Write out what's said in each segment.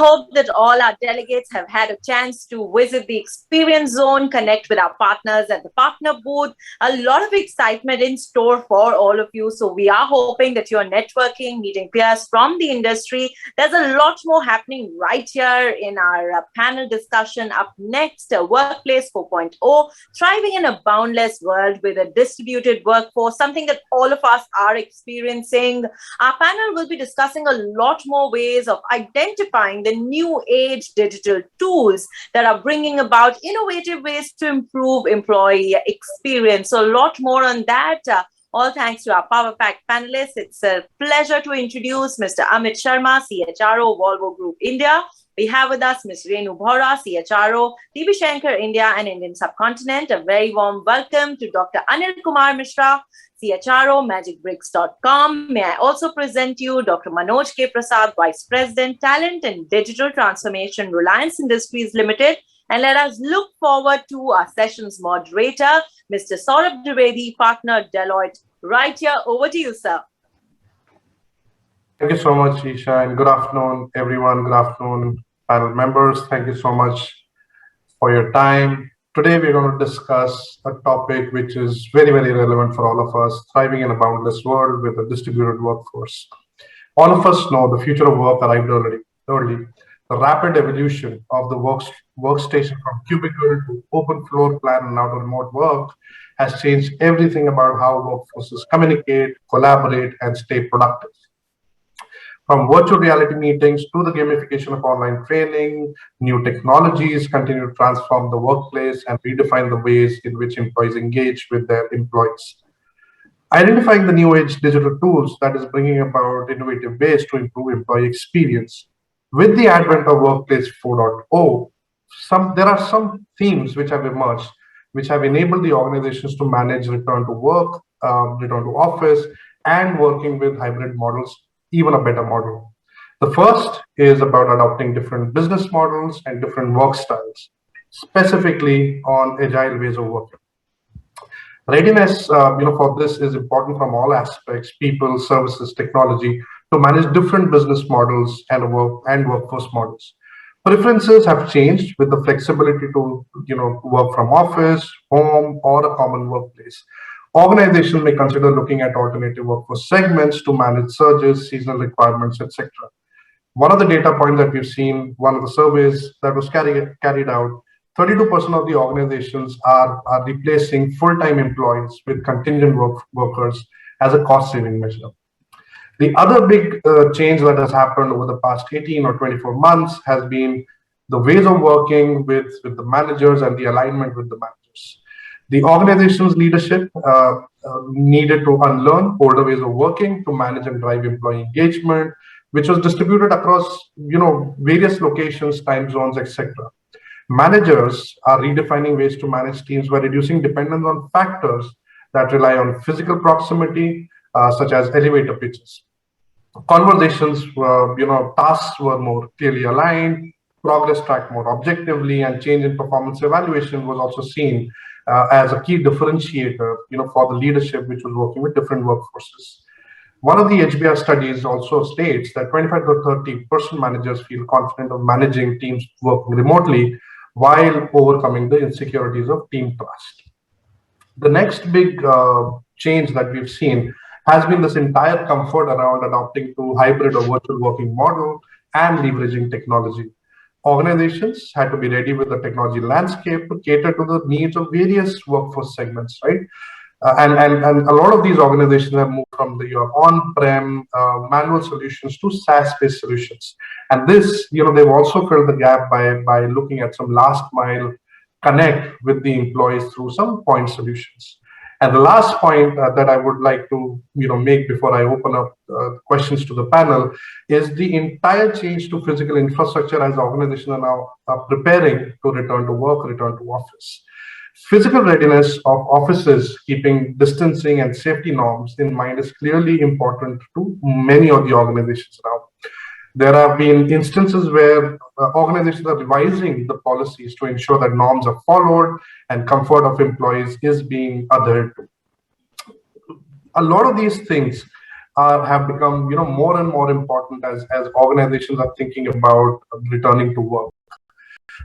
hope that all our delegates have had a chance to visit the experience zone, connect with our partners at the partner booth. A lot of excitement in store for all of you. So we are hoping that you're networking, meeting peers from the industry. There's a lot more happening right here in our panel discussion. Up next, Workplace 4.0, thriving in a boundless world with a distributed workforce, something that all of us are experiencing. Our panel will be discussing a lot more ways of identifying the new age digital tools that are bringing about innovative ways to improve employee experience. So a lot more on that. All thanks to our Power Pack panelists. It's a pleasure to introduce Mr. Amit Sharma, CHRO, Volvo Group India. We have with us Ms. Renu Bhora, CHRO, DB Shankar India and Indian Subcontinent. A very warm welcome to Dr. Anil Kumar Mishra, CHRO, magicbricks.com. May I also present you Dr. Manoj K. Prasad, Vice President, Talent and Digital Transformation, Reliance Industries Limited. And let us look forward to our session's moderator, Mr. Saurabh Dwivedi, Partner, Deloitte. Right here, over to you, sir. Thank you so much, Isha, and good afternoon, everyone. Good afternoon, panel members. Thank you so much for your time. Today, we're going to discuss a topic which is very, very relevant for all of us, thriving in a boundless world with a distributed workforce. All of us know the future of work arrived early. The rapid evolution of the workstation from cubicle to open floor plan and now to remote work has changed everything about how workforces communicate, collaborate, and stay productive. From virtual reality meetings to the gamification of online training, new technologies continue to transform the workplace and redefine the ways in which employees engage with their employees. Identifying the new age digital tools that is bringing about innovative ways to improve employee experience. With the advent of Workplace 4.0, there are some themes which have emerged, which have enabled the organizations to manage return to work, return to office, and working with hybrid models, even a better model. The first is about adopting different business models and different work styles, specifically on agile ways of working. Readiness, for this is important from all aspects: people, services, technology, to manage different business models and workforce models. Preferences have changed with the flexibility to, work from office, home, or a common workplace. Organizations may consider looking at alternative workforce segments to manage surges, seasonal requirements, etc. One of the data points that we've seen, one of the surveys that was carried out, 32% of the organizations are replacing full-time employees with contingent workers as a cost-saving measure. The other big change that has happened over the past 18 or 24 months has been the ways of working with the managers and the alignment with the managers. The organization's leadership needed to unlearn older ways of working to manage and drive employee engagement, which was distributed across various locations, time zones, etc. Managers are redefining ways to manage teams by reducing dependence on factors that rely on physical proximity, such as elevator pitches. Conversations tasks were more clearly aligned, progress tracked more objectively, and change in performance evaluation was also seen as a key differentiator, for the leadership which was working with different workforces. One of the HBR studies also states that 25 to 30% managers feel confident of managing teams working remotely while overcoming the insecurities of team trust. The next big change that we've seen has been this entire comfort around adopting to hybrid or virtual working model and leveraging technology. Organizations had to be ready with the technology landscape to cater to the needs of various workforce segments, right? And a lot of these organizations have moved from your on-prem manual solutions to SaaS-based solutions. And this, they've also filled the gap by looking at some last mile connect with the employees through some point solutions. And the last point that I would like to make before I open up questions to the panel is the entire change to physical infrastructure as organizations are now preparing to return to work, return to office. Physical readiness of offices, keeping distancing and safety norms in mind, is clearly important to many of the organizations now. There have been instances where organizations are revising the policies to ensure that norms are followed and comfort of employees is being adhered to. A lot of these things have become more and more important as organizations are thinking about returning to work.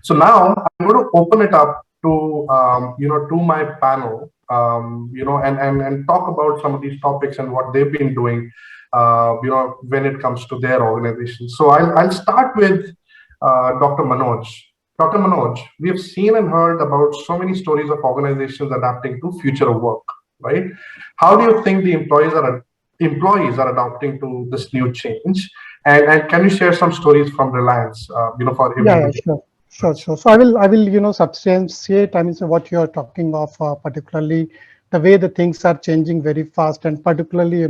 So now I'm going to open it up to to my panel, and talk about some of these topics and what they've been doing, when it comes to their organization. So I'll start with Dr. Manoj. Dr. Manoj, we have seen and heard about so many stories of organizations adapting to future of work, right? How do you think the employees are adapting to this new change? And can you share some stories from Reliance, for Yeah, yeah, everybody? sure. So I will, substantiate, I mean, so what you are talking of, particularly the way the things are changing very fast, and particularly,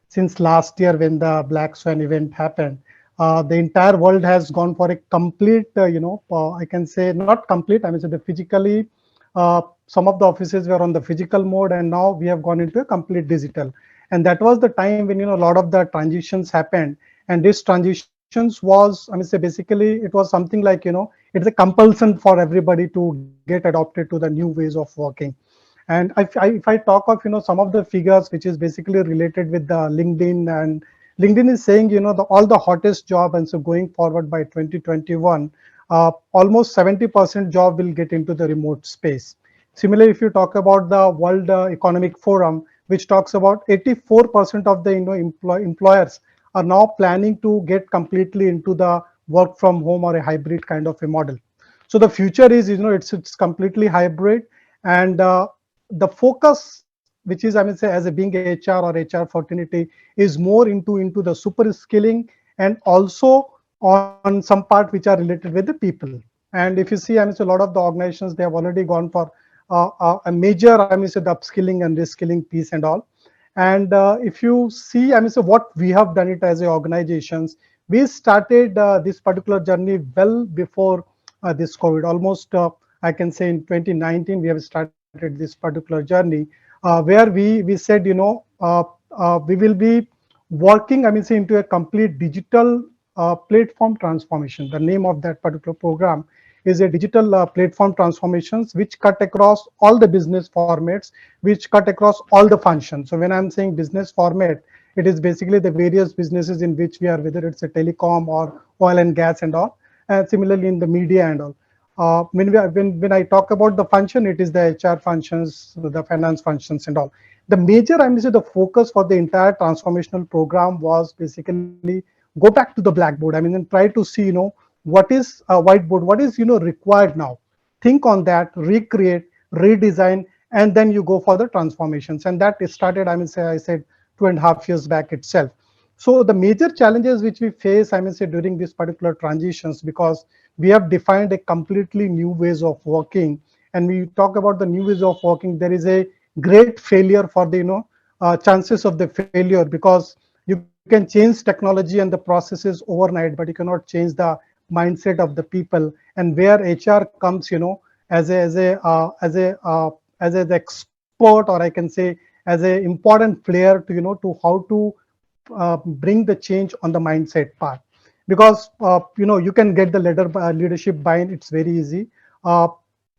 since last year when the Black Swan event happened, the entire world has gone for a complete, I can say not complete, I mean, so the physically, some of the offices were on the physical mode, and now we have gone into a complete digital. And that was the time when, a lot of the transitions happened. And this transitions was, I mean, say basically it was something like, it's a compulsion for everybody to get adopted to the new ways of working. And if I talk of, some of the figures, which is basically related with the LinkedIn, and LinkedIn is saying, all the hottest job, and so going forward by 2021, almost 70% job will get into the remote space. Similarly, if you talk about the World Economic Forum, which talks about 84% of the employers are now planning to get completely into the work from home or a hybrid kind of a model. So the future is, it's completely hybrid, and the focus, which is, I mean, say, as a being HR or HR fraternity, is more into the super skilling, and also on some part which are related with the people. And if you see, I mean, so a lot of the organizations, they have already gone for a major, I mean, so the upskilling and reskilling piece and all. And if you see, I mean, so what we have done it as a organizations, we started this particular journey well before this COVID. Almost, I can say in 2019, we have started this particular journey, where we said, we will be working, I mean, say, into a complete digital platform transformation. The name of that particular program is a digital platform transformations, which cut across all the business formats, which cut across all the functions. So when I'm saying business format, it is basically the various businesses in which we are, whether it's a telecom or oil and gas and all, and similarly in the media and all. When I talk about the function, it is the HR functions, the finance functions and all. The major, I mean, the focus for the entire transformational program was basically go back to the blackboard. I mean, and try to see, what is a whiteboard, what is, required now. Think on that, recreate, redesign, and then you go for the transformations. And that started, I mean, say, I said 2.5 years back itself. So the major challenges which we face, I mean, say, during these particular transitions, because we have defined a completely new ways of working, and we talk about the new ways of working, there is a great failure for the, chances of the failure, because you can change technology and the processes overnight, but you cannot change the mindset of the people. And where HR comes, as an expert, or I can say as an important player to, to how to bring the change on the mindset part. Because you can get the leadership buy-in, it's very easy.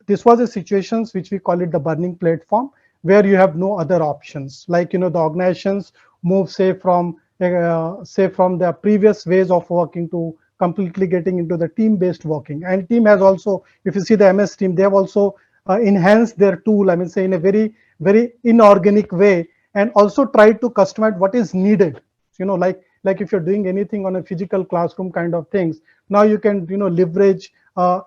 This was a situations which we call it the burning platform, where you have no other options. Like, the organizations move, say from the previous ways of working to completely getting into the team-based working. And team has also, if you see the MS team, they have also enhanced their tool, I mean, say, in a very inorganic way, and also try to customize what is needed. Like if you're doing anything on a physical classroom kind of things, now you can, leverage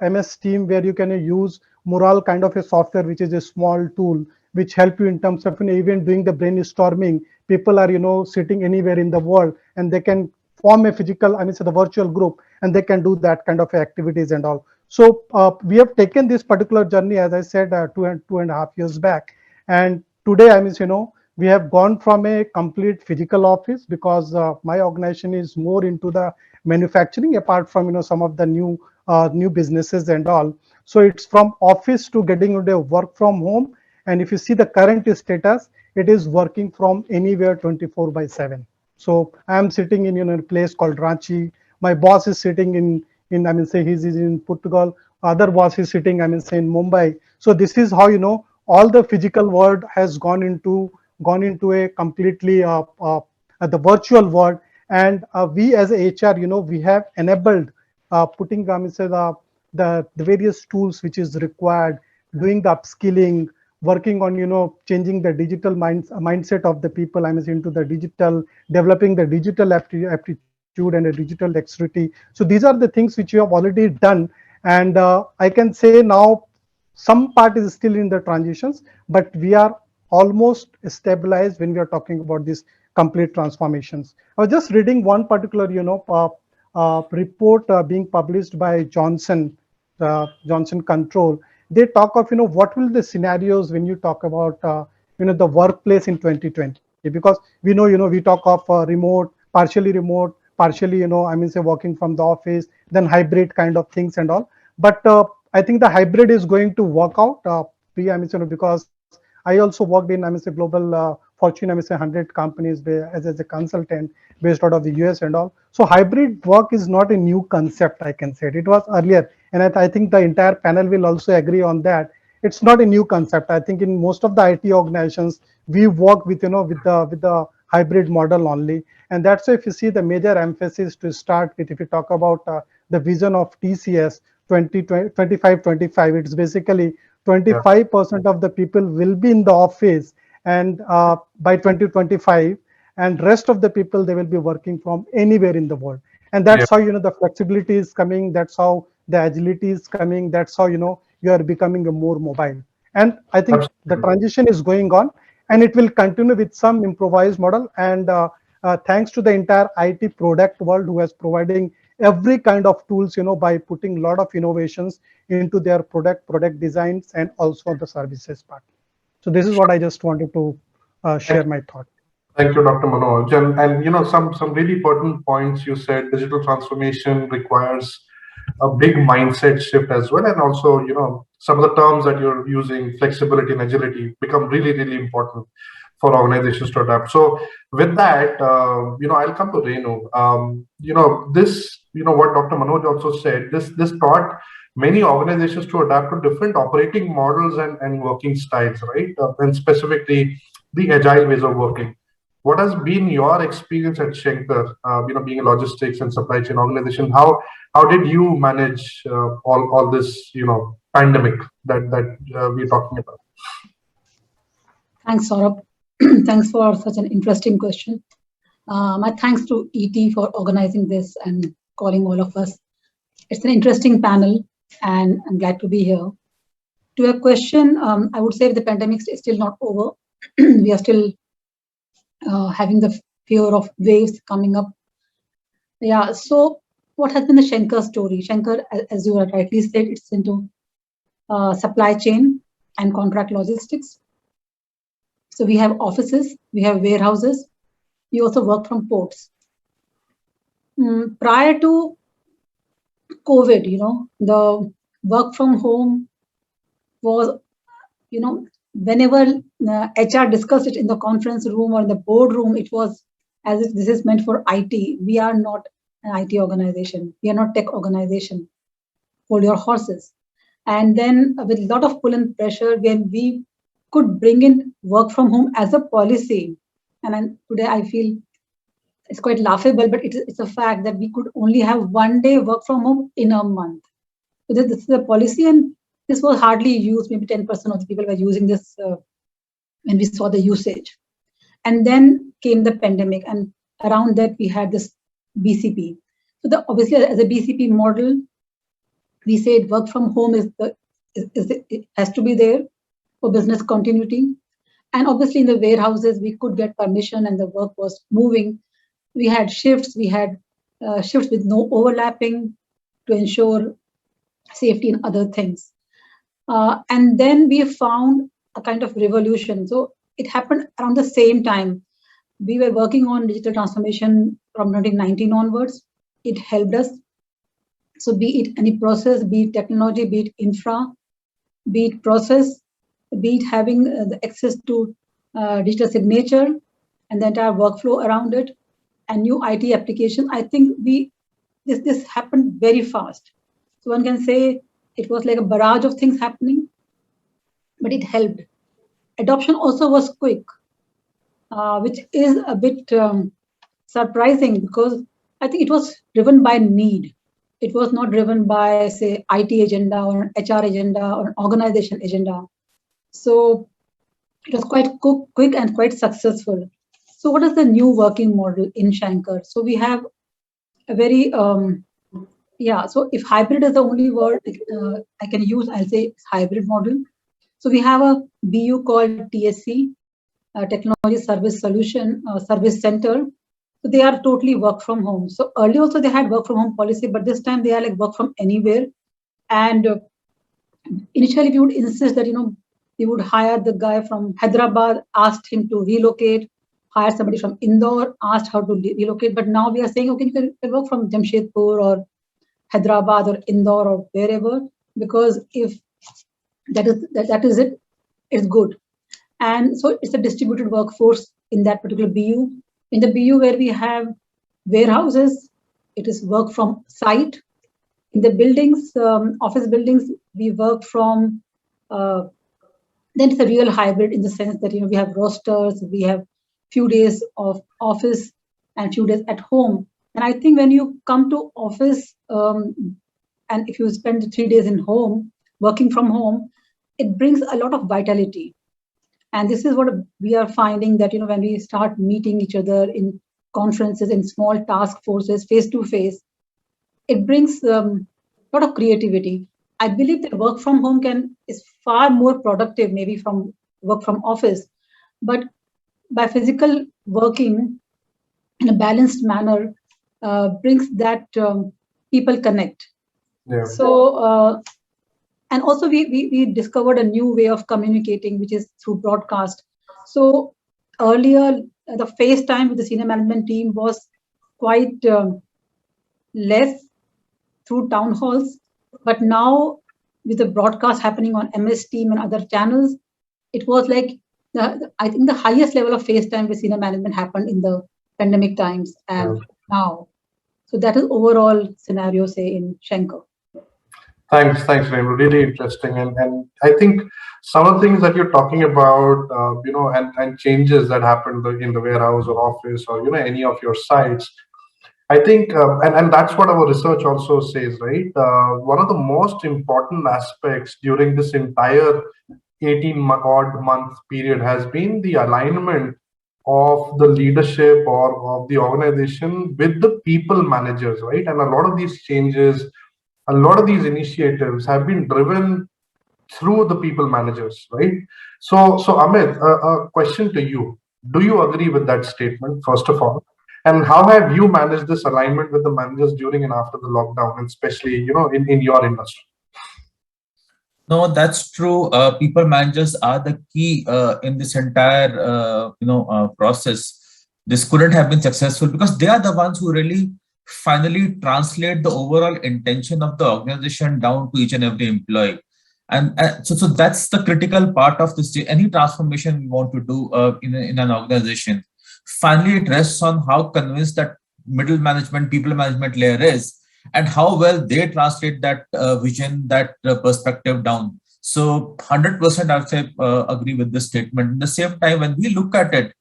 MS Team, where you can use Mural kind of a software, which is a small tool which help you in terms of, even doing the brainstorming. People are, sitting anywhere in the world, and they can form a physical, I mean, so the virtual group, and they can do that kind of activities and all. So we have taken this particular journey, as I said, 2.5 years back. And today, I mean, we have gone from a complete physical office, because my organization is more into the manufacturing, apart from, some of the new businesses and all. So it's from office to getting into work from home. And if you see the current status, it is working from anywhere 24/7. So I am sitting in, a place called Ranchi. My boss is sitting in I mean, say, he's in Portugal. Other boss is sitting, I mean, say, in Mumbai. So this is how, all the physical world has gone into a completely the virtual world. And we as a HR, we have enabled putting say the various tools which is required, doing the upskilling, working on changing the digital mindset of the people, into the digital, developing the digital aptitude and a digital dexterity. So these are the things which we have already done. And I can say now some part is still in the transitions, but we are almost stabilized when we are talking about these complete transformations. I was just reading one particular report being published by Johnson Control. They talk of what will the scenarios when you talk about the workplace in 2020, because we know we talk of remote, partially say working from the office, then hybrid kind of things and all. But I think the hybrid is going to work out. Because I also worked in global Fortune 100 companies as a consultant based out of the US and all. So hybrid work is not a new concept, I can say. It was earlier, and I think the entire panel will also agree on that. It's not a new concept. I think in most of the IT organizations, we work with with the hybrid model only, and that's why if you see the major emphasis to start with, if you talk about the vision of TCS 2025, it's basically 25% of the people will be in the office, and by 2025, and rest of the people, they will be working from anywhere in the world. And that's how the flexibility is coming, that's how the agility is coming, that's how you are becoming a more mobile. And I think the transition is going on, and it will continue with some improvised model. And thanks to the entire IT product world who is providing every kind of tools by putting a lot of innovations into their product designs and also the services part. So this is what I just wanted to share my thought. Thank you, Dr. Manoj. And some really pertinent points you said. Digital transformation requires a big mindset shift as well, and also some of the terms that you're using, flexibility and agility, become really, really important for organizations to adapt. So with that, I'll come to Renu. What Dr. Manoj also said, this taught many organizations to adapt to different operating models and working styles, right? And specifically the agile ways of working. What has been your experience at Schenker, being a logistics and supply chain organization? How did you manage all this, pandemic that we're talking about? Thanks, Saurabh. Thanks for such an interesting question. My thanks to ET for organizing this and calling all of us. It's an interesting panel, and I'm glad to be here. To your question, I would say the pandemic is still not over. We are still having the fear of waves coming up. Yeah, so what has been the Schenker story? Schenker, as you rightly said, it's into supply chain and contract logistics. So we have offices, we have warehouses, we also work from ports. Prior to COVID, the work from home was, whenever HR discussed it in the conference room or in the boardroom, it was as if this is meant for IT. We are not an IT organization. We are not tech organization. Hold your horses. And then with a lot of pull and pressure, when we could bring in work from home as a policy, and today I feel it's quite laughable, but it's a fact that we could only have one day work from home in a month. So this is a policy, and this was hardly used. Maybe 10% of the people were using this when we saw the usage. And then came the pandemic, and around that we had this BCP. So obviously, as a BCP model, we said work from home it has to be there for business continuity. And obviously, in the warehouses, we could get permission, and the work was moving. We had shifts. We had shifts with no overlapping to ensure safety and other things. And then we found a kind of revolution. So it happened around the same time. We were working on digital transformation from 2019 onwards. It helped us. So be it any process, be it technology, be it infra, be it process, be it having the access to digital signature and the entire workflow around it, and new IT application. I think this happened very fast. So one can say it was like a barrage of things happening, but it helped. Adoption also was quick, which is a bit surprising because I think it was driven by need. It was not driven by, say, IT agenda or an HR agenda or an organization agenda. So it was quite quick and quite successful. So what is the new working model in Shankar? So we have a very, so if hybrid is the only word I can use, I'll say it's hybrid model. So we have a BU called TSC, Technology Service Solution Service Center. So they are totally work from home. So earlier also they had work from home policy, but this time they are like work from anywhere. And initially we would insist that, we would hire the guy from Hyderabad, asked him to relocate, hire somebody from Indore, asked how to relocate. But now we are saying, okay, you can work from Jamshedpur or Hyderabad or Indore or wherever, because if that is it, it's good. And so it's a distributed workforce in that particular BU. In the BU where we have warehouses, it is work from site. In the buildings, office buildings, we work from, then it's a real hybrid in the sense that, we have rosters, we have few days of office and few days at home. And I think when you come to office, and if you spend 3 days in home, working from home, it brings a lot of vitality. And this is what we are finding that, when we start meeting each other in conferences, in small task forces, face to face, it brings a lot of creativity. I believe that work from home is far more productive, maybe from work from office, but by physical working in a balanced manner brings that people connect. Yeah. So, and also we discovered a new way of communicating, which is through broadcast. So earlier, the FaceTime with the senior management team was quite less through town halls. But now with the broadcast happening on MS Team and other channels, it was like, I think the highest level of FaceTime with senior management happened in the pandemic times and now. So that is overall scenario, say, in Shankar. Thanks, Renu. Really interesting. And I think some of the things that you're talking about, and changes that happened in the warehouse or office or, any of your sites, I think, and that's what our research also says, right? One of the most important aspects during this entire 18-odd month period has been the alignment of the leadership or of the organization with the people managers, right? And a lot of these changes, a lot of these initiatives have been driven through the people managers, right? So Amit, a question to you. Do you agree with that statement, first of all? And how have you managed this alignment with the managers during and after the lockdown, and especially, in your industry? No, that's true. People managers are the key in this entire, process. This couldn't have been successful because they are the ones who really finally translate the overall intention of the organization down to each and every employee. And so that's the critical part of this. Any transformation we want to do in an organization, finally it rests on how convinced that middle management, people management layer is, and how well they translate that vision, that perspective down. So 100% I would say agree with this statement. At the same time, when we look at it,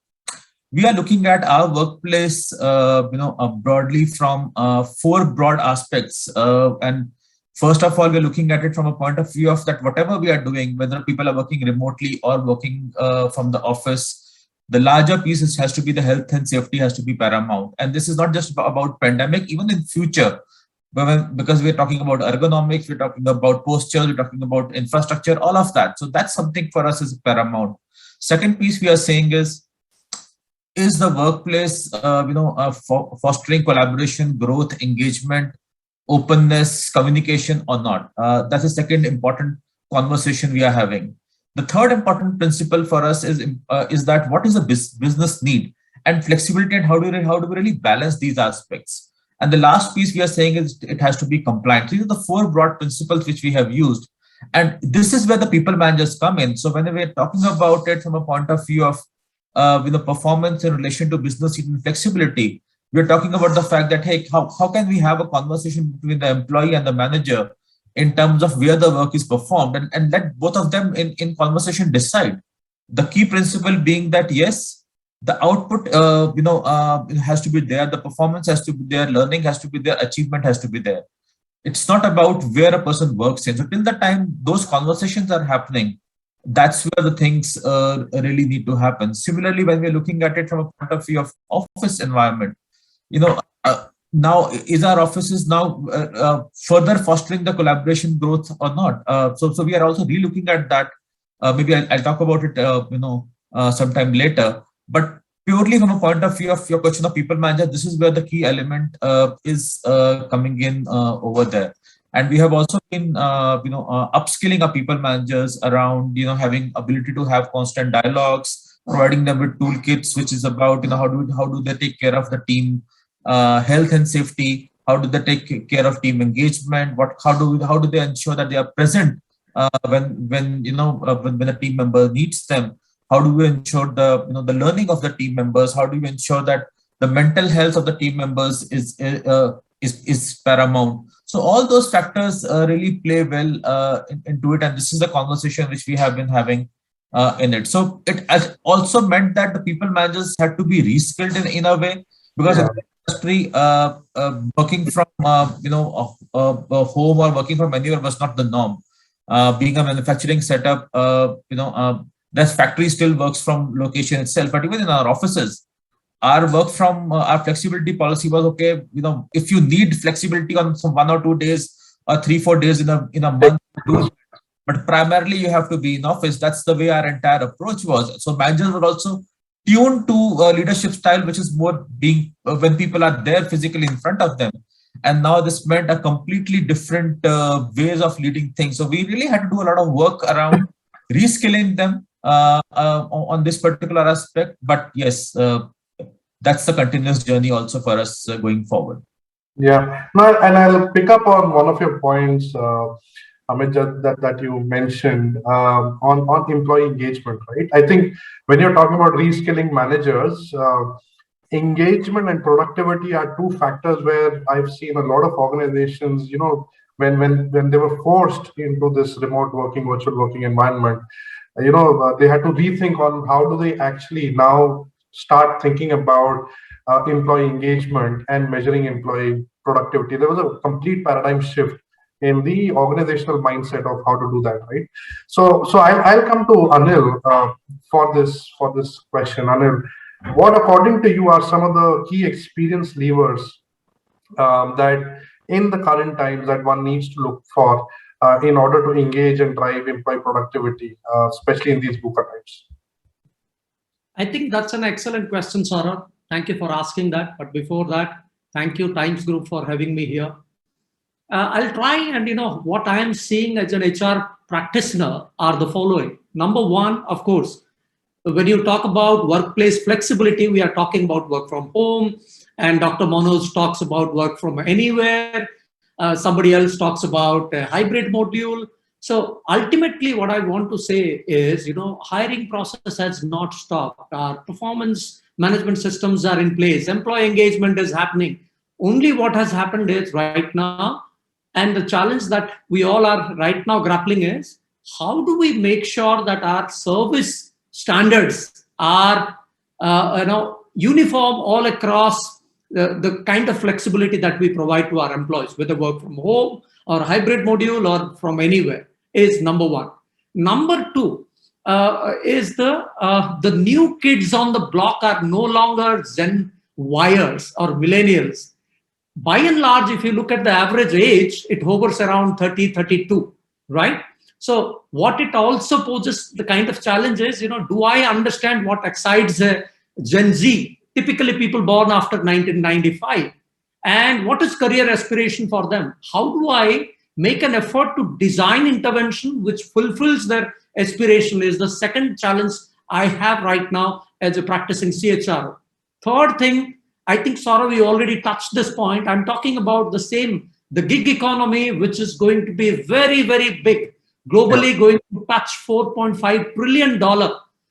we are looking at our workplace, broadly from 4 broad aspects. And first of all, we're looking at it from a point of view of that whatever we are doing, whether people are working remotely or working from the office, the larger piece has to be the health and safety has to be paramount. And this is not just about pandemic, even in future, because we're talking about ergonomics, we're talking about posture, we're talking about infrastructure, all of that. So that's something for us is paramount. Second piece we are saying is the workplace, fostering collaboration, growth, engagement, openness, communication or not? That's the second important conversation we are having. The third important principle for us is that what is the business need and flexibility, and how do we really balance these aspects? And the last piece we are saying is it has to be compliant. These are the 4 broad principles which we have used. And this is where the people managers come in. So when we're talking about it from a point of view of performance in relation to business need and flexibility, we're talking about the fact that, hey, how can we have a conversation between the employee and the manager in terms of where the work is performed, and let both of them in conversation decide. The key principle being that, yes, the output, has to be there, the performance has to be there, learning has to be there, achievement has to be there. It's not about where a person works in. So till the time those conversations are happening, that's where the things really need to happen. Similarly, when we're looking at it from a point of view of office environment, now is our offices now further fostering the collaboration growth or not? So we are also re-looking at that. Maybe I'll talk about it sometime later. But purely from a point of view of your question of people manager, this is where the key element is coming in over there. And we have also been, upskilling our people managers around, having ability to have constant dialogues, providing them with toolkits, which is about, how do they take care of the team health and safety? How do they take care of team engagement? How do they ensure that they are present when a team member needs them? How do we ensure the learning of the team members? How do we ensure that the mental health of the team members is paramount? So all those factors really play well into it, and this is the conversation which we have been having in it. So it has also meant that the people managers had to be reskilled in a way, because in the industry, working from home or working from anywhere was not the norm. Being a manufacturing setup, that factory still works from location itself, but even in our offices, our our flexibility policy was okay. If you need flexibility on some 1 or 2 days or 3-4 days in a month, but primarily you have to be in office. That's the way our entire approach was. So managers were also tuned to leadership style, which is more being when people are there physically in front of them. And now this meant a completely different ways of leading things. So we really had to do a lot of work around reskilling them on this particular aspect. But yes, that's the continuous journey also for us going forward. Yeah, no, and I'll pick up on one of your points, Amit, that you mentioned on employee engagement, right? I think when you're talking about reskilling managers, engagement and productivity are two factors where I've seen a lot of organizations, when they were forced into this remote working, virtual working environment, they had to rethink on how do they actually now start thinking about employee engagement and measuring employee productivity. There was a complete paradigm shift in the organizational mindset of how to do that, right? So I'll come to Anil for this question. Anil, what according to you are some of the key experience levers that in the current times that one needs to look for in order to engage and drive employee productivity, especially in these VUCA times? I think that's an excellent question, Saurabh. Thank you for asking that. But before that, thank you, Times Group, for having me here. I'll try and, what I am seeing as an HR practitioner are the following. Number one, of course, when you talk about workplace flexibility, we are talking about work from home, and Dr. Manoj talks about work from anywhere. Somebody else talks about a hybrid module. So ultimately, what I want to say is, hiring process has not stopped. Our performance management systems are in place. Employee engagement is happening. Only what has happened is right now, and the challenge that we all are right now grappling is, how do we make sure that our service standards are, uniform all across the kind of flexibility that we provide to our employees, whether work from home or hybrid module or from anywhere, is number one. Number two is the new kids on the block are no longer Gen Yers or millennials. By and large, if you look at the average age, it hovers around 30, 32, right? So what it also poses the kind of challenge is, do I understand what excites Gen Z, typically people born after 1995, and what is career aspiration for them? How do I make an effort to design intervention which fulfills their aspiration is the second challenge I have right now as a practicing CHRO. Third thing, I think, Saurabh, we already touched this point. I'm talking about the gig economy, which is going to be very, very big, globally going to touch $4.5 trillion.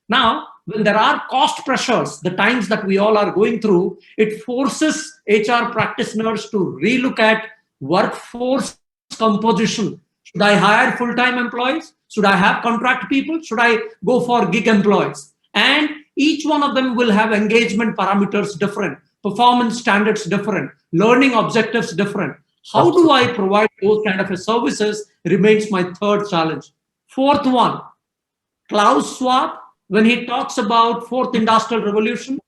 Now, when there are cost pressures, the times that we all are going through, it forces HR practitioners to relook at workforce composition. Should I hire full-time employees? Should I have contract people? Should I go for gig employees? And Each one of them will have engagement parameters different, performance standards different, learning objectives different. How do I provide those kind of a services remains my third challenge. Fourth one, Klaus Schwab, when he talks about fourth industrial revolution,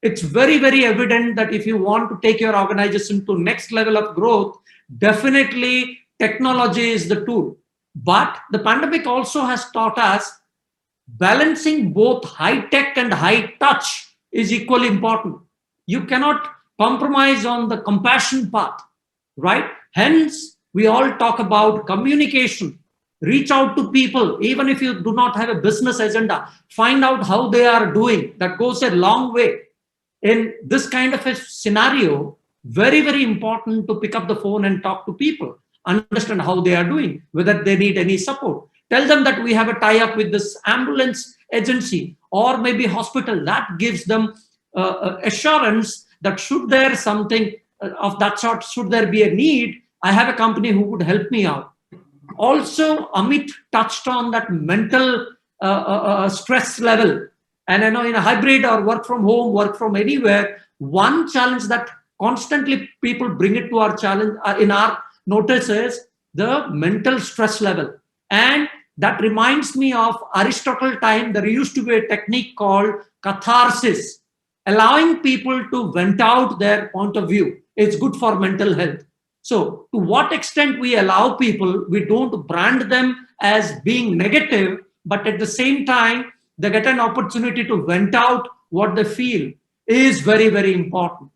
it's very, very evident that if you want to take your organization to next level of growth, definitely technology is the tool. But the pandemic also has taught us balancing both high tech and high touch is equally important. You cannot compromise on the compassion path, right? Hence, we all talk about communication. Reach out to people, even if you do not have a business agenda, find out how they are doing. That goes a long way. In this kind of a scenario, very, very important to pick up the phone and talk to people, understand how they are doing, whether they need any support. Tell them that we have a tie-up with this ambulance agency or maybe hospital. That gives them assurance that should there something of that sort, should there be a need, I have a company who would help me out. Also, Amit touched on that mental stress level. And I know in a hybrid or work from home, work from anywhere, one challenge that constantly people bring it to our challenge in our notice is the mental stress level. And that reminds me of Aristotle time. There used to be a technique called catharsis, allowing people to vent out their point of view. It's good for mental health. So to what extent we allow people, we don't brand them as being negative, but at the same time, they get an opportunity to vent out what they feel is very, very important.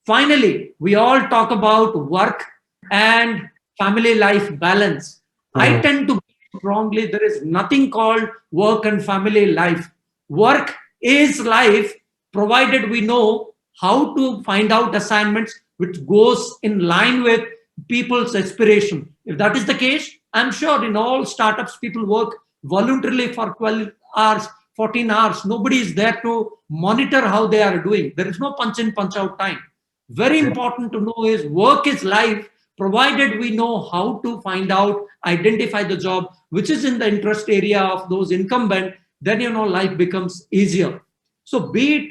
Finally, we all talk about work and family life balance. I tend to believe strongly there is nothing called work and family life. Work is life, provided we know how to find out assignments which goes in line with people's aspiration. If that is the case, I'm sure in all startups, people work voluntarily for 12 hours, 14 hours. Nobody is there to monitor how they are doing. There is no punch in, punch out time. Very important to know is work is life, provided we know how to find out, identify the job, which is in the interest area of those incumbent, then, life becomes easier. So be it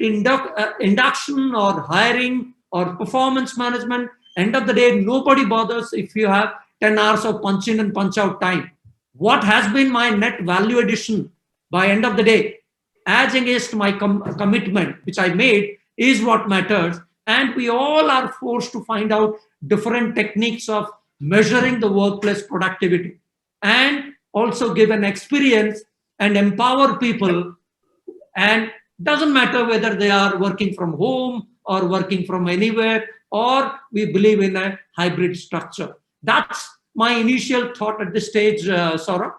induction or hiring or performance management, end of the day, nobody bothers if you have 10 hours of punch in and punch out time. What has been my net value addition by end of the day, as against my commitment, which I made, is what matters. And we all are forced to find out different techniques of measuring the workplace productivity and also give an experience and empower people. And doesn't matter whether they are working from home or working from anywhere, or we believe in a hybrid structure. That's my initial thought at this stage, Saurabh.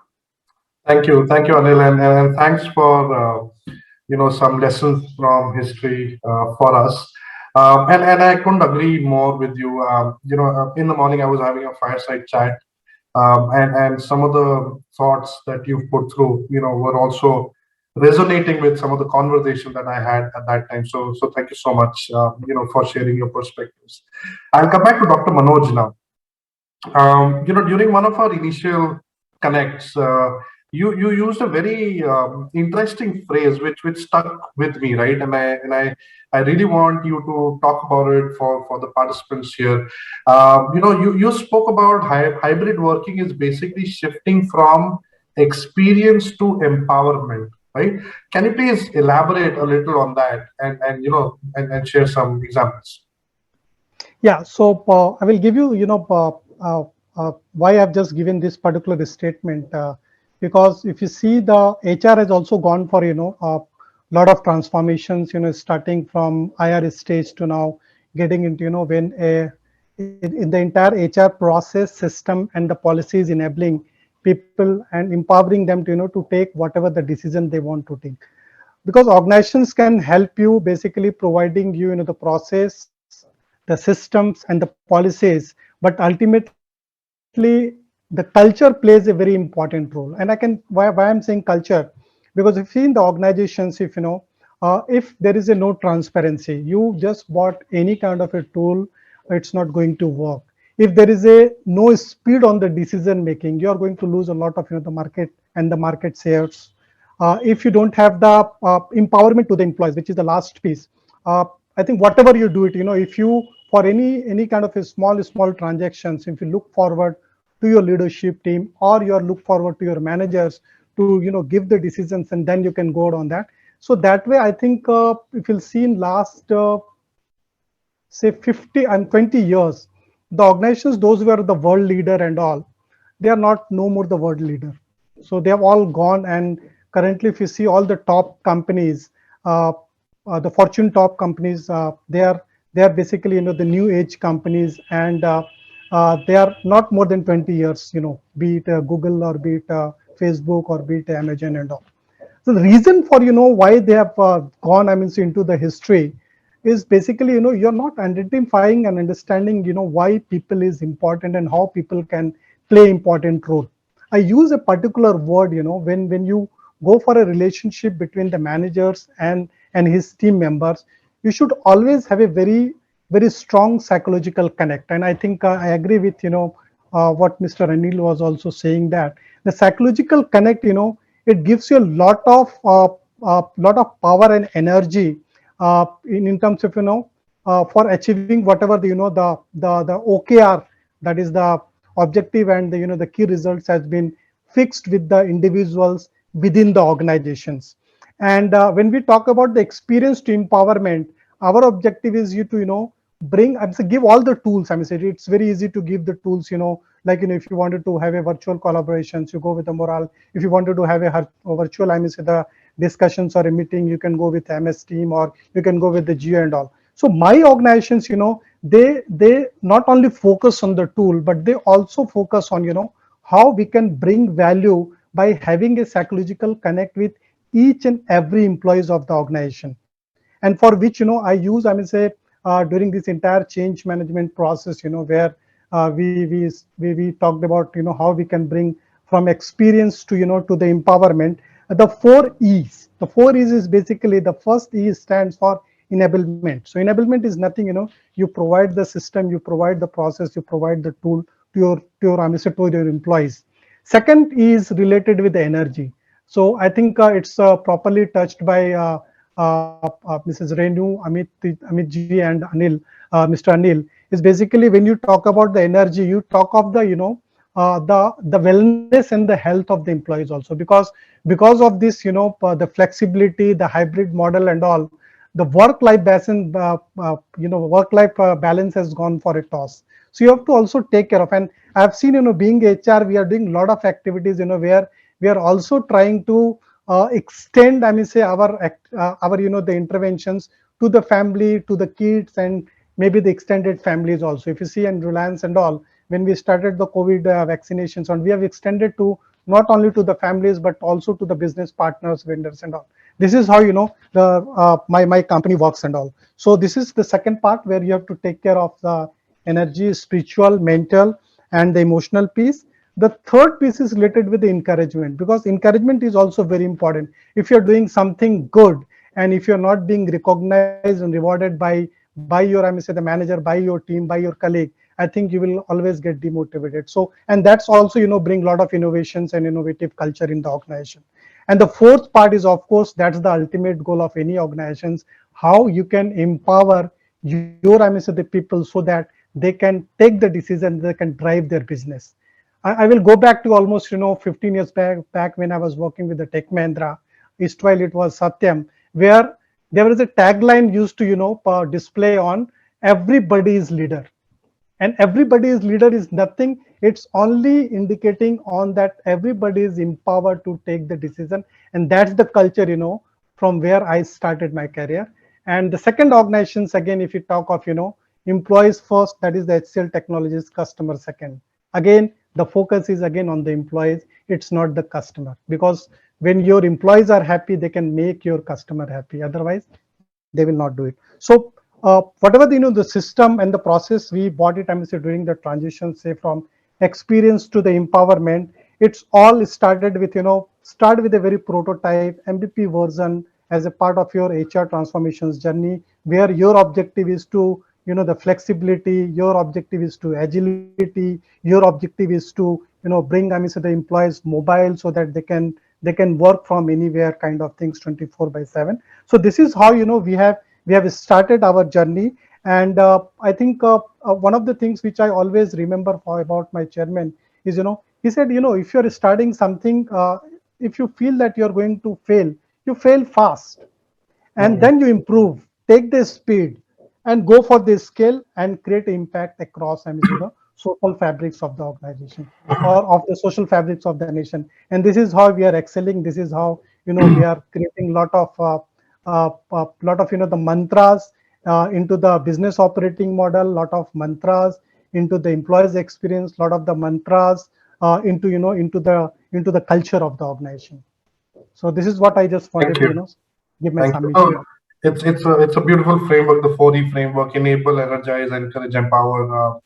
Thank you, Anil, and thanks for some lessons from history for us. And I couldn't agree more with you. In the morning I was having a fireside chat, and some of the thoughts that you've put through, were also resonating with some of the conversation that I had at that time. So thank you so much, for sharing your perspectives. I'll come back to Dr. Manoj now. During one of our initial connects, you used a very interesting phrase which stuck with me, right? And I really want you to talk about it for the participants here. You spoke about hybrid working is basically shifting from experience to empowerment, right? Can you please elaborate a little on that and share some examples? Yeah, so I will give you, why I've just given this particular statement, because if you see, the HR has also gone for, a lot of transformations, starting from IR stage to now getting into, when in the entire HR process system and the policies enabling people and empowering them to, to take whatever the decision they want to take. Because organizations can help you, basically providing you, the process, the systems and the policies, but ultimately the culture plays a very important role. And why I'm saying culture, because if in the organizations, if there is no transparency, you just bought any kind of a tool, it's not going to work. If there is no speed on the decision making, you are going to lose a lot of the market and the market shares. if you don't have the empowerment to the employees, which is the last piece, I think whatever you do it, if you, for any kind of a small transactions, if you look forward to your leadership team, or you look forward to your managers to give the decisions, and then you can go out on that. So that way, I think if you'll see in last say 50 and 20 years, the organizations, those were the world leader and all, they are not no more the world leader. So they have all gone, and currently if you see all the top companies, the Fortune top companies, they are basically the new age companies, and they are not more than 20 years, be it Google, or be it Facebook, or be it Amazon and all. So the reason for why they have gone, I mean, into the history, is basically you're not identifying and understanding why people is important and how people can play important role. I use a particular word when you go for a relationship between the managers and his team members, you should always have a very strong psychological connect. And I think I agree with what Mr. Anil was also saying, that the psychological connect, it gives you a lot of power and energy in terms of for achieving whatever the OKR, that is the objective, and the key results has been fixed with the individuals within the organizations. And when we talk about the experience to empowerment, our objective is you to bring, I'm saying, give all the tools. I'm saying it's very easy to give the tools, like if you wanted to have a virtual collaborations, you go with the Morale. If you wanted to have a virtual, I mean, say the discussions or a meeting, you can go with MS Team, or you can go with the Geo and all. So my organizations, they not only focus on the tool, but they also focus on how we can bring value by having a psychological connect with each and every employees of the organization, and for which I use, I mean, say during this entire change management process, where we talked about how we can bring from experience to to the empowerment. The 4 E's. The 4 E's is basically, the first E stands for enablement. So enablement is nothing, you provide the system, you provide the process, you provide the tool to your employees. Second is related with the energy. So I think it's properly touched by Mrs. Renu, Amit ji, and Anil, Mr. Anil. Is basically, when you talk about the energy, you talk of the the wellness and the health of the employees also, because of this the flexibility, the hybrid model and all, the work-life balance balance has gone for a toss. So you have to also take care of. And I've seen being HR, we are doing a lot of activities where we are also trying to extend, I mean, say our the interventions to the family, to the kids, and maybe the extended families also. If you see in Reliance and all, when we started the COVID vaccinations, and we have extended to not only to the families but also to the business partners, vendors and all. This is how the my company works and all. So this is the second part, where you have to take care of the energy, spiritual, mental, and the emotional piece. The third piece is related with the encouragement, because encouragement is also very important. If you're doing something good, and if you're not being recognized and rewarded by your, I mean, say the manager, by your team, by your colleague, I think you will always get demotivated. So, and that's also bring a lot of innovations and innovative culture in the organization. And the fourth part is, of course, that's the ultimate goal of any organizations, how you can empower your, I mean, say the people, so that they can take the decision, they can drive their business. I will go back to almost 15 years back when I was working with the Tech Mahindra. Erstwhile it was Satyam, where there was a tagline used to display on, everybody is leader. And everybody is leader is nothing, it's only indicating on that everybody is empowered to take the decision. And that's the culture from where I started my career. And the second organizations, again, if you talk of employees first, that is the HCL Technologies, customer second. Again, the focus is again on the employees, it's not the customer, because when your employees are happy, they can make your customer happy, otherwise they will not do it. So whatever the system and the process we bought it, I mean, say during the transition, say from experience to the empowerment, it's all started with start with a very prototype MVP version as a part of your HR transformations journey, where your objective is to the flexibility, your objective is to agility, your objective is to bring, I mean, say the employees mobile, so that they can work from anywhere kind of things 24/7. So this is how, we have started our journey. And I think one of the things which I always remember about my chairman is, he said, if you're starting something, if you feel that you're going to fail, you fail fast, and then you improve, take the speed and go for the scale and create impact across, social fabrics of the organization or of the social fabrics of the nation. And this is how we are excelling. This is how, we are creating lot of the mantras into the business operating model, lot of mantras into the employees experience, lot of the mantras into the culture of the organization. So this is what I just wanted to, give my submission. It's a beautiful framework, the 4E framework: enable, energize, encourage, empower.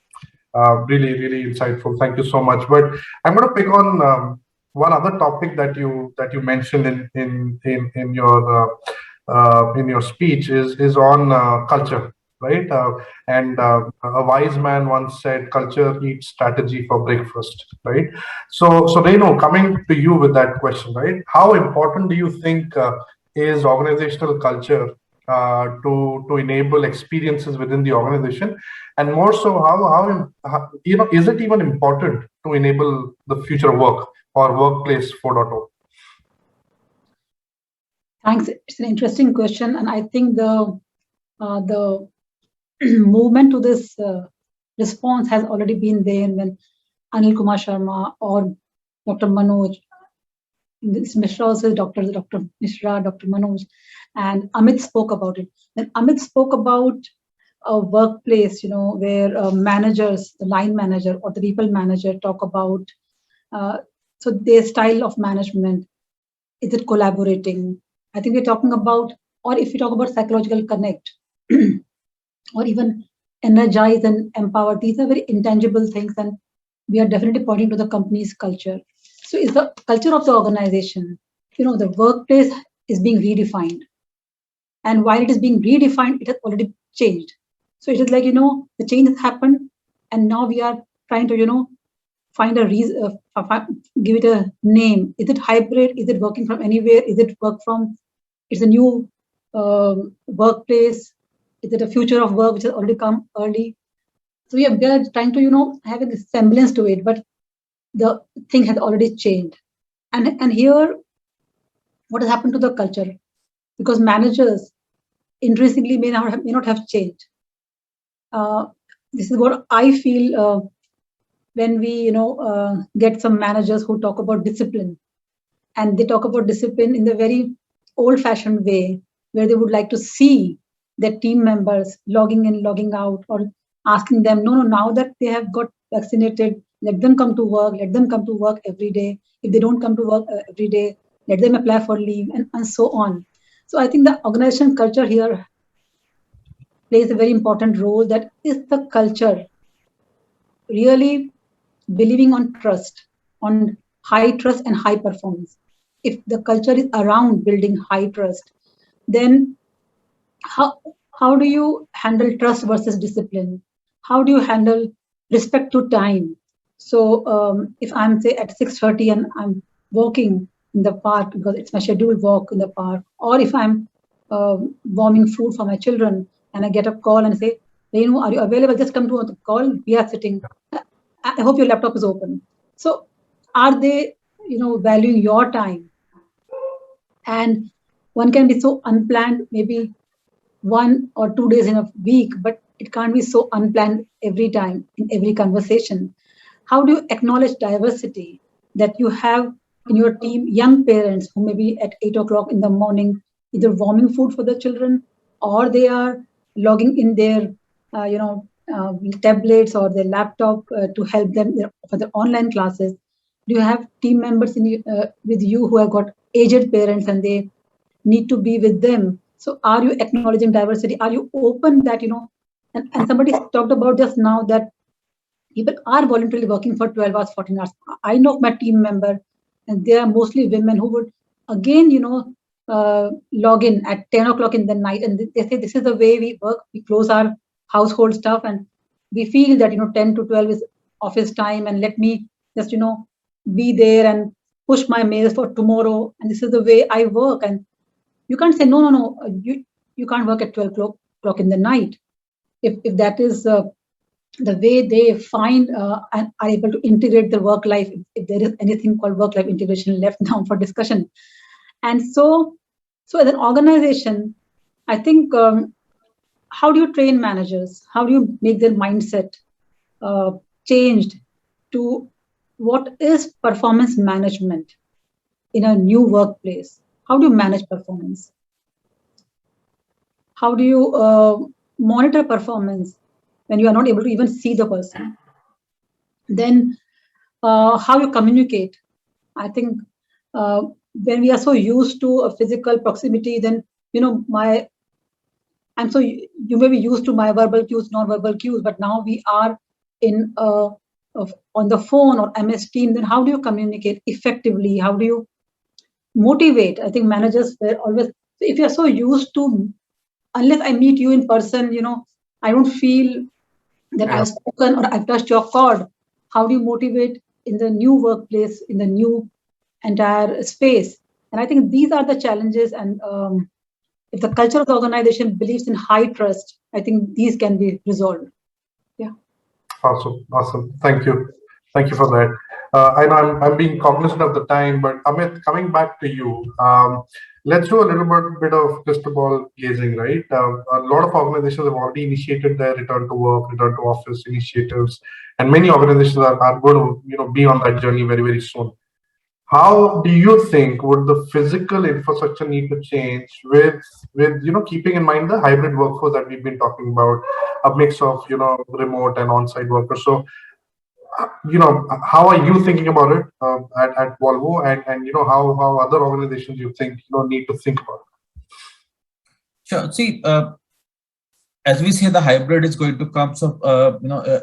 Really, really insightful. Thank you so much. But I'm going to pick on one other topic that you mentioned in your speech is on culture, right? And a wise man once said, "Culture eats strategy for breakfast." Right? So Renu, coming to you with that question, right? How important do you think is organizational culture to enable experiences within the organization, and more so, how is it even important to enable the future work or workplace 4.0? Thanks. It's an interesting question, and I think the movement to this response has already been there when Anil Kumar Sharma or Dr. Manoj, this Mishra also, Dr. Mishra, Dr. Manoj, and Amit spoke about it. Then Amit spoke about a workplace, where managers, the line manager or the people manager talk about, so their style of management. Is it collaborating? I think we're talking about, or if we talk about psychological connect, or even energize and empower, these are very intangible things, and we are definitely pointing to the company's culture. So is the culture of the organization, the workplace is being redefined. And while it is being redefined, it has already changed. So it is like, the change has happened, and now we are trying to, find a reason, give it a name. Is it hybrid? Is it working from anywhere? Is it work from, it's a new workplace? Is it a future of work which has already come early? So we are trying to, have a semblance to it, but the thing has already changed. And here, what has happened to the culture? Because managers intrinsically may not have changed. This is what I feel when we, get some managers who talk about discipline, and they talk about discipline in the very old-fashioned way, where they would like to see their team members logging in, logging out, or asking them, no, now that they have got vaccinated, let them come to work, let them come to work every day. If they don't come to work every day, let them apply for leave, and so on. So I think the organization culture here plays a very important role. That is the culture really believing on trust, on high trust and high performance. If the culture is around building high trust, then how do you handle trust versus discipline? How do you handle respect to time? So if I'm, say, at 6:30 and I'm walking in the park because it's my scheduled walk in the park, or if I'm warming food for my children and I get a call and say, Renu, are you available? Just come to the call. We are sitting. I hope your laptop is open. So are they, valuing your time? And one can be so unplanned, maybe 1 or 2 days in a week, but it can't be so unplanned every time in every conversation. How do you acknowledge diversity that you have in your team, young parents who may be at 8 o'clock in the morning, either warming food for the children, or they are logging in their, tablets or their laptop to help them for their online classes? Do you have team members with you who have got aged parents and they need to be with them? So are you acknowledging diversity? Are you open that, and somebody talked about just now that people are voluntarily working for 12 hours, 14 hours. I know my team member, and they are mostly women who would, again, log in at 10 o'clock in the night, and they say, this is the way we work. We close our household stuff, and we feel that, 10 to 12 is office time, and let me just, be there and push my mails for tomorrow, and this is the way I work. And you can't say, no, you can't work at 12 o'clock in the night. If that is the way they find and are able to integrate the work life, if there is anything called work life integration left now for discussion. And so as an organization, I think, how do you train managers? How do you make their mindset changed to what is performance management in a new workplace? How do you manage performance? How do you monitor performance when you are not able to even see the person? Then how you communicate. I think when we are so used to a physical proximity, then, you may be used to my verbal cues, non-verbal cues, but now we are on the phone or MS Team. Then how do you communicate effectively? How do you motivate? I think managers were always, if you're so used to, unless I meet you in person, I don't feel that I've spoken or I've touched your chord. How do you motivate in the new workplace, in the new entire space? And I think these are the challenges. And if the culture of the organization believes in high trust, I think these can be resolved. Yeah. Awesome. Thank you for that. I know I'm being cognizant of the time, but Amit, coming back to you, let's do a little bit of crystal ball gazing, right? A lot of organizations have already initiated their return to work, return to office initiatives, and many organizations are going to, be on that journey very, very soon. How do you think would the physical infrastructure need to change with keeping in mind the hybrid workforce that we've been talking about, a mix of remote and on-site workers? So how are you thinking about it at Volvo, and how other organizations you think need to think about it? Sure. See, as we say, the hybrid is going to come. So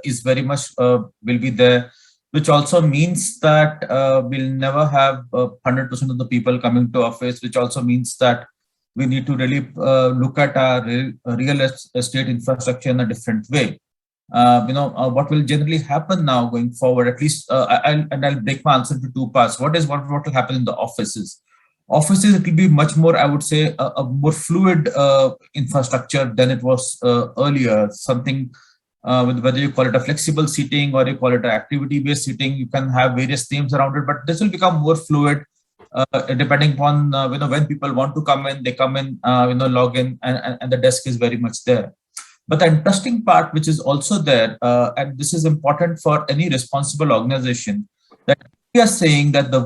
is very much will be there, which also means that we'll never have 100% of the people coming to office, which also means that we need to really look at our real estate infrastructure in a different way. What will generally happen now going forward, at least, I'll break my answer into two parts. What will happen in the offices? Offices, it will be much more, I would say, a more fluid infrastructure than it was earlier. Something with whether you call it a flexible seating or you call it an activity-based seating, you can have various names around it, but this will become more fluid depending upon when people want to come in, they come in, log in, and the desk is very much there. But the interesting part, which is also there, and this is important for any responsible organization, that we are saying that the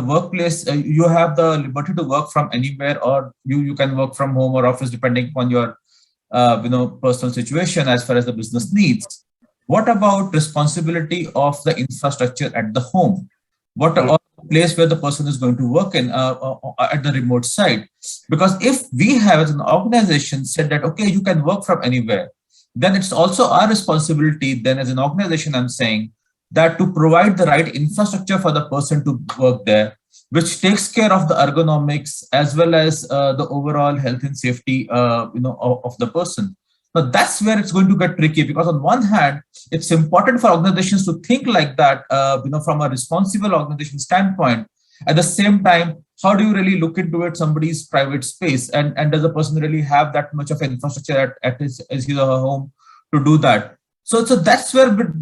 workplace, you have the liberty to work from anywhere, or you can work from home or office depending upon your personal situation as far as the business needs. What about responsibility of the infrastructure at the home? What about the place where the person is going to work in at the remote site? Because if we have as an organization said that, okay, you can work from anywhere, then it's also our responsibility then as an organization, I'm saying, that to provide the right infrastructure for the person to work there, which takes care of the ergonomics as well as the overall health and safety of the person. Now that's where it's going to get tricky, because on one hand, it's important for organizations to think like that, from a responsible organization standpoint. At the same time, how do you really look into it, somebody's private space, and does the person really have that much of infrastructure at his or her home to do that? So that's where it will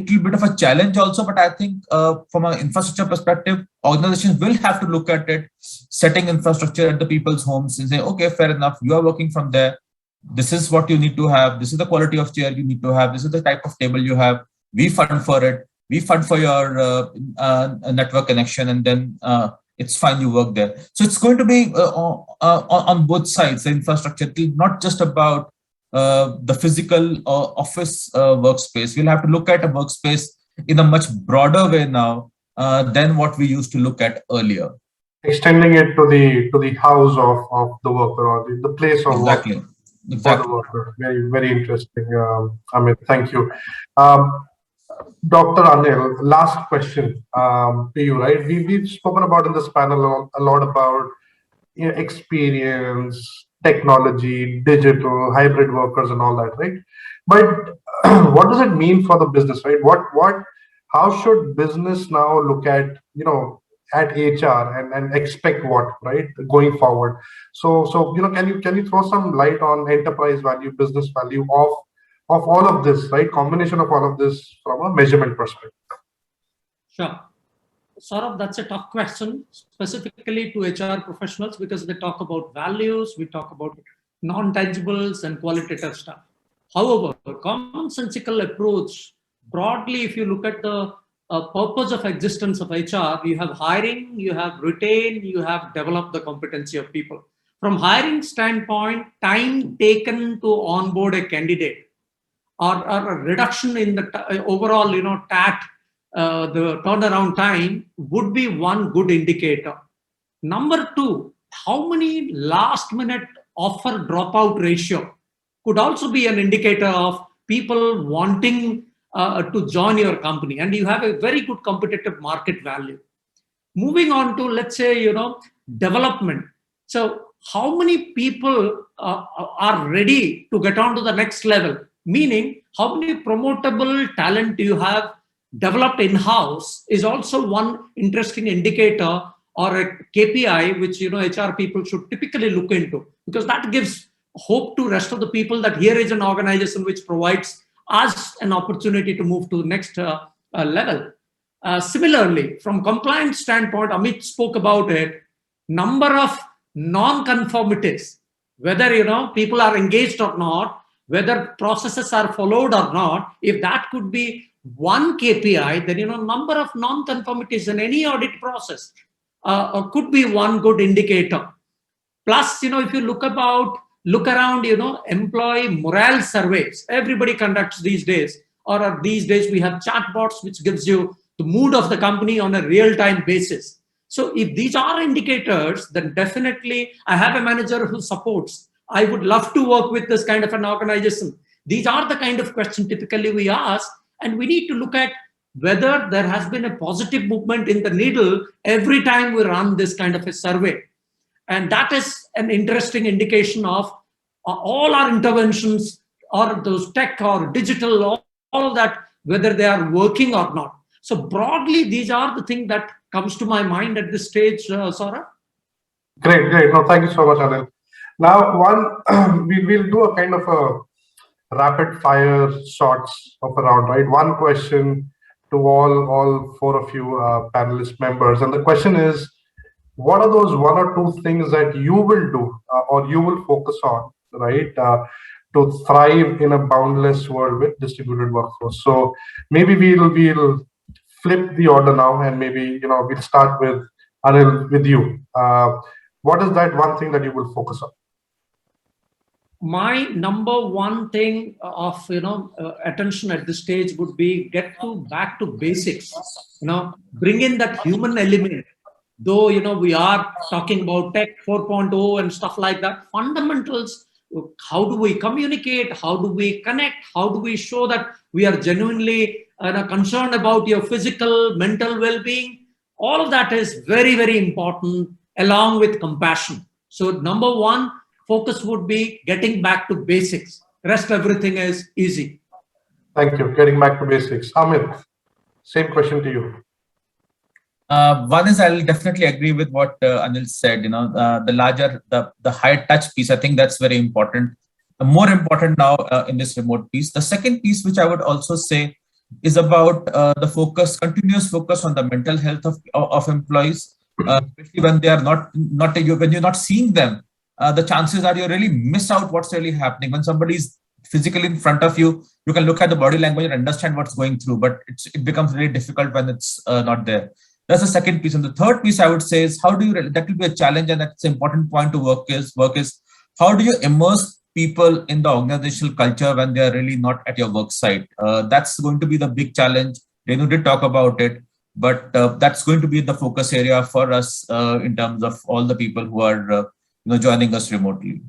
be a bit of a challenge also. But I think from an infrastructure perspective, organizations will have to look at it, setting infrastructure at the people's homes and say, okay, fair enough, you are working from there. This is what you need to have. This is the quality of chair you need to have. This is the type of table you have. We fund for it. We fund for your network connection, and then it's fine, you work there. So it's going to be on both sides, the infrastructure, not just about the physical office workspace. We'll have to look at a workspace in a much broader way now than what we used to look at earlier. Extending it to the house of the worker, or the place of work. Exactly. For the worker. Very, very interesting. Amit, thank you. Dr. Anil, last question to you, right? We've spoken about in this panel a lot about experience, technology, digital, hybrid workers, and all that, right? But what does it mean for the business, right? how should business now look at, at HR and expect what, right, going forward? So can you throw some light on enterprise value, business value of all of this, right? Combination of all of this from a measurement perspective. Sure. Saurabh, that's a tough question, specifically to HR professionals, because they talk about values, we talk about non-tangibles and qualitative stuff. However, commonsensical approach, broadly, if you look at the purpose of existence of HR, you have hiring, you have retain, you have developed the competency of people. From hiring standpoint, time taken to onboard a candidate or a reduction in the overall, TAT, the turnaround time would be one good indicator. Number two, how many last minute offer dropout ratio could also be an indicator of people wanting to join your company, and you have a very good competitive market value. Moving on to, let's say, development. So how many people are ready to get on to the next level? Meaning, how many promotable talent do you have developed in-house is also one interesting indicator or a KPI which HR people should typically look into, because that gives hope to rest of the people that here is an organization which provides us an opportunity to move to the next level. Similarly, from compliance standpoint, Amit spoke about it, number of non-conformities, whether people are engaged or not, whether processes are followed or not. If that could be one KPI, then number of non-conformities in any audit process could be one good indicator. Plus, if you look around, employee morale surveys, everybody conducts these days, or these days we have chatbots which gives you the mood of the company on a real-time basis. So if these are indicators, then definitely I have a manager who supports. I would love to work with this kind of an organization. These are the kind of questions typically we ask, and we need to look at whether there has been a positive movement in the needle every time we run this kind of a survey. And that is an interesting indication of all our interventions, or those tech or digital, all of that, whether they are working or not. So broadly, these are the things that comes to my mind at this stage, Saurabh. Great. No, thank you so much, Anil. Now, we'll do a kind of a rapid fire sorts of a round, right? One question to all four of you panelist members. And the question is, what are those one or two things that you will do or you will focus on, right, to thrive in a boundless world with distributed workforce? So maybe we'll flip the order now, and maybe we'll start with Anil, with you. What is that one thing that you will focus on? My number one thing of attention at this stage would be back to basics. Bring in that human element. Though we are talking about tech 4.0 and stuff like that, fundamentals. How do we communicate? How do we connect? How do we show that we are genuinely concerned about your physical, mental well-being? All of that is very, very important, along with compassion. So number one, focus would be getting back to basics. Rest everything is easy. Thank you. Getting back to basics. Amit, same question to you. One is, I'll definitely agree with what Anil said. The high touch piece, I think that's very important. More important now in this remote piece. The second piece, which I would also say, is about the continuous focus on the mental health of employees, especially when they are when you're not seeing them. The chances are you really miss out what's really happening. When somebody is physically in front of you, you can look at the body language and understand what's going through, but it becomes really difficult when it's not there. That's the second piece. And the third piece I would say is, that will be a challenge, and that's an important point to work is how do you immerse people in the organizational culture when they are really not at your work site? That's going to be the big challenge. Renu did talk about it, but that's going to be the focus area for us in terms of all the people who are joining us remotely.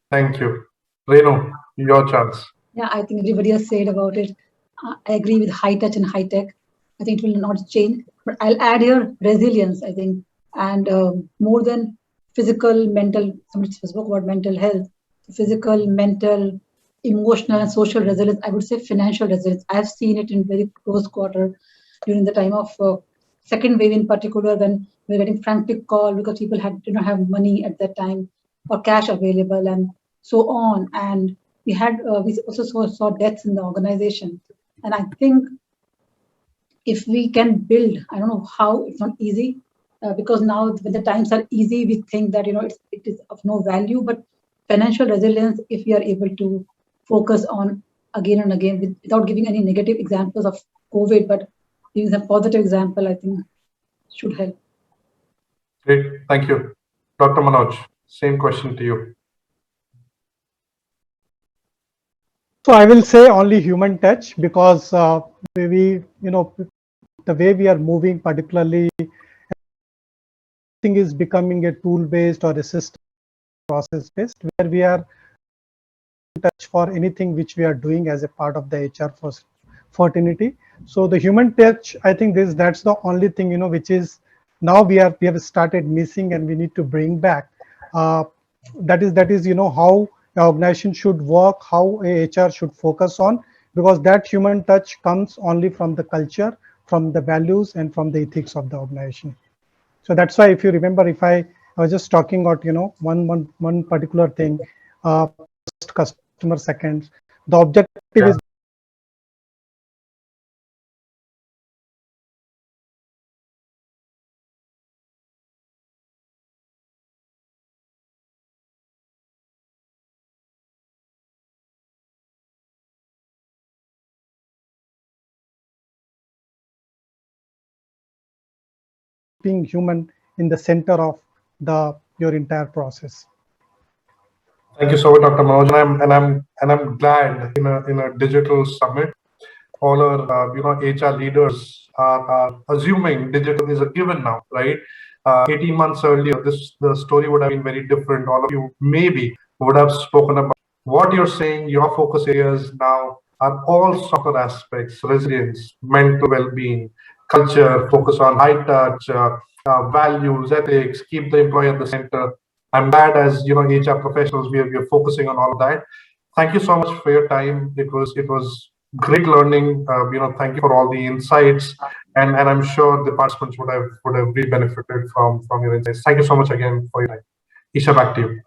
Thank you. Renu, your chance. Yeah, I think everybody has said about it. I agree with high touch and high tech. I think it will not change. But I'll add here resilience, I think, and more than physical, mental. Somebody spoke about mental health. Physical, mental, emotional and social resilience, I would say financial resilience. I've seen it in very close quarter during the time of second wave in particular, when we were getting frantic call because people did not have money at that time or cash available and so on. And we also saw deaths in the organization. And I think if we can build, I don't know how, it's not easy, because now when the times are easy, we think that it is of no value. But financial resilience, if we are able to focus on again and again, without giving any negative examples of COVID, but giving a positive example, I think should help. Great, thank you. Dr. Manoj, same question to you. So I will say only human touch, because the way we are moving, particularly, everything is becoming a tool-based or a system process-based, where we are touch for anything which we are doing as a part of the HR for Fortinity. So the human touch, I think that's the only thing which is now we have started missing, and we need to bring back. That is how the organization should work, how a HR should focus on, because that human touch comes only from the culture, from the values, and from the ethics of the organization. So that's why, if you remember, if I was just talking about one particular thing, first customer second, the objective is being human in the center of your entire process. Thank you so much, Dr. Manoj, and I'm glad in a digital summit, all our HR leaders are assuming digital is a given now, right? 18 months earlier, the story would have been very different. All of you maybe would have spoken about what you're saying. Your focus areas now are all softer aspects: resilience, mental well-being, culture, focus on high touch, values, ethics, keep the employee at the center. I'm glad, as HR professionals, we are focusing on all of that. Thank you so much for your time. It was great learning. Thank you for all the insights, and I'm sure the participants would have really benefited from your insights. Thank you so much again for your time. Isha, back to you.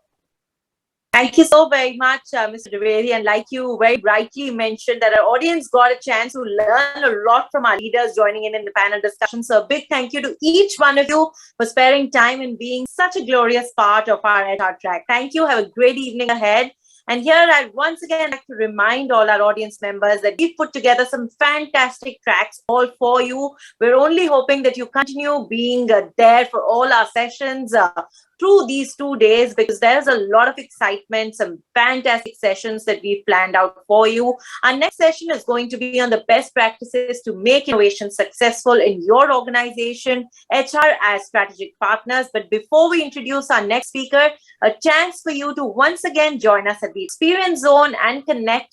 Thank you so very much, Mr. Dwivedi. And like you very rightly mentioned, that our audience got a chance to learn a lot from our leaders joining in the panel discussion. So a big thank you to each one of you for sparing time and being such a glorious part of our HR track. Thank you. Have a great evening ahead. And here I'd once again like to remind all our audience members that we've put together some fantastic tracks all for you. We're only hoping that you continue being there for all our sessions through these 2 days, because there's a lot of excitement, some fantastic sessions that we've planned out for you. Our next session is going to be on the best practices to make innovation successful in your organization, HR as strategic partners. But before we introduce our next speaker, a chance for you to once again join us at the Experience Zone and connect